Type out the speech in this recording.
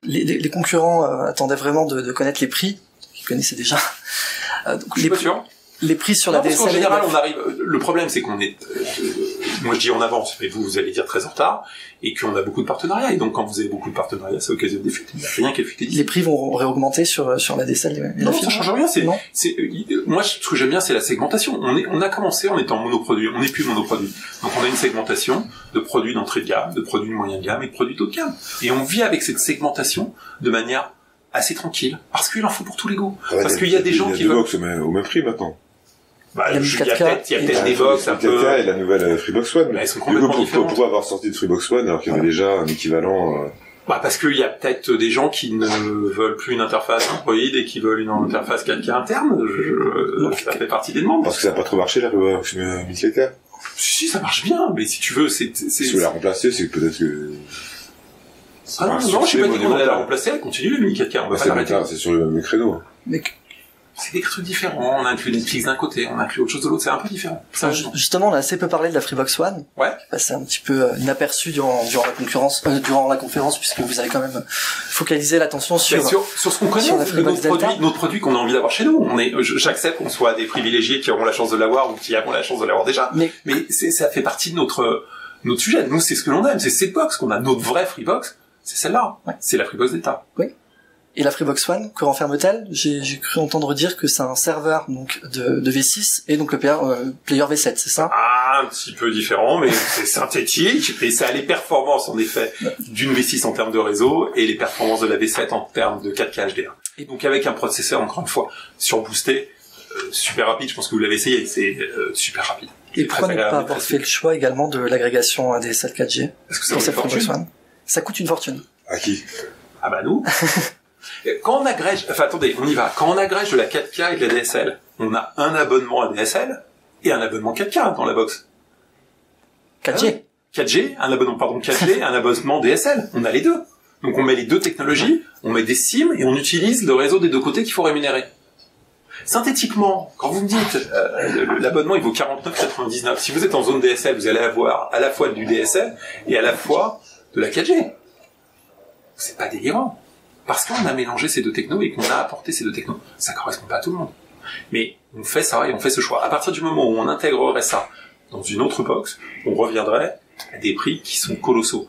les concurrents attendaient vraiment de connaître les prix, qu'ils connaissaient déjà. Donc, je suis pas sûr. Les prix sur la DSL. En général, on arrive. Le problème, c'est qu'on est. Moi, je dis en avance, mais vous allez dire très en retard, et qu'on a beaucoup de partenariats. Et donc, quand vous avez beaucoup de partenariats, ça occasionne des fuites. Il n'y a rien qui est fuité. Les prix vont réaugmenter sur la DSL. Non, ça change rien. Moi, ce que j'aime bien, c'est la segmentation. On a commencé en étant monoproduit. On n'est plus monoproduit. Donc, on a une segmentation de produits d'entrée de gamme, de produits de moyen de gamme et de produits haut de gamme. Et on vit avec cette segmentation de manière assez tranquille, parce qu'il en faut pour tous les goûts. Parce qu'il y a des gens qui veulent. Il y a 2 box au même prix maintenant. Bah, il y a peut-être des box un peu. 4K et la nouvelle Freebox One. Elles sont complètement différentes. Pourquoi avoir sorti de Freebox One alors qu'il y avait déjà un équivalent Bah, parce qu'il y a peut-être des gens qui ne veulent plus une interface Android et qui veulent une interface 4K interne. Ça fait partie des demandes. Parce que ça n'a pas trop marché la Freebox 1000K. Si, ça marche bien, mais si tu veux, c'est... Si vous la remplacez, c'est peut-être que... non, je suis pas dit qu'on allait la remplacer, elle continue le mini 4K, on va pas l'arrêter. C'est sur le même créneau. Mais c'est des trucs différents, on inclut Netflix d'un côté, on inclut autre chose de l'autre, c'est un peu différent. Justement, on a assez peu parlé de la Freebox One. Ouais. C'est un petit peu inaperçu durant la conférence, puisque vous avez quand même focalisé l'attention sur ce qu'on connaît, notre produit qu'on a envie d'avoir chez nous. J'accepte qu'on soit des privilégiés qui auront la chance de l'avoir ou qui avons la chance de l'avoir déjà. Mais ça fait partie de notre sujet. Nous, c'est ce que l'on aime, c'est cette box qu'on a, notre vraie Freebox, c'est celle-là. Ouais. C'est la Freebox d'État. Oui. Et la Freebox One, que renferme-t-elle? J'ai cru entendre dire que c'est un serveur donc de V6 et donc le player V7, c'est ça? Un petit peu différent, mais c'est synthétique et ça a les performances en effet d'une V6 en termes de réseau et les performances de la V7 en termes de 4K HDR. Et donc avec un processeur encore une fois surboosté, super rapide. Je pense que vous l'avez essayé, c'est super rapide. Et pourquoi ne pas avoir fait le choix également de l'agrégation ADSL 4G? Parce que ça coûte une fortune. Ça coûte une fortune. À qui? Ah bah nous. Quand on agrège, attendez, on y va. Quand on agrège de la 4K et de la DSL, on a un abonnement ADSL et un abonnement 4K dans la box. 4G. 4G, un abonnement 4G, un abonnement DSL. On a les deux. Donc on met les deux technologies, on met des SIM et on utilise le réseau des deux côtés qu'il faut rémunérer. Synthétiquement, quand vous me dites l'abonnement il vaut 49,99, si vous êtes en zone DSL, vous allez avoir à la fois du DSL et à la fois de la 4G. C'est pas délirant. Parce qu'on a mélangé ces deux technos et qu'on a apporté ces deux technos. Ça correspond pas à tout le monde. Mais on fait ça et on fait ce choix. À partir du moment où on intégrerait ça dans une autre box, on reviendrait à des prix qui sont colossaux.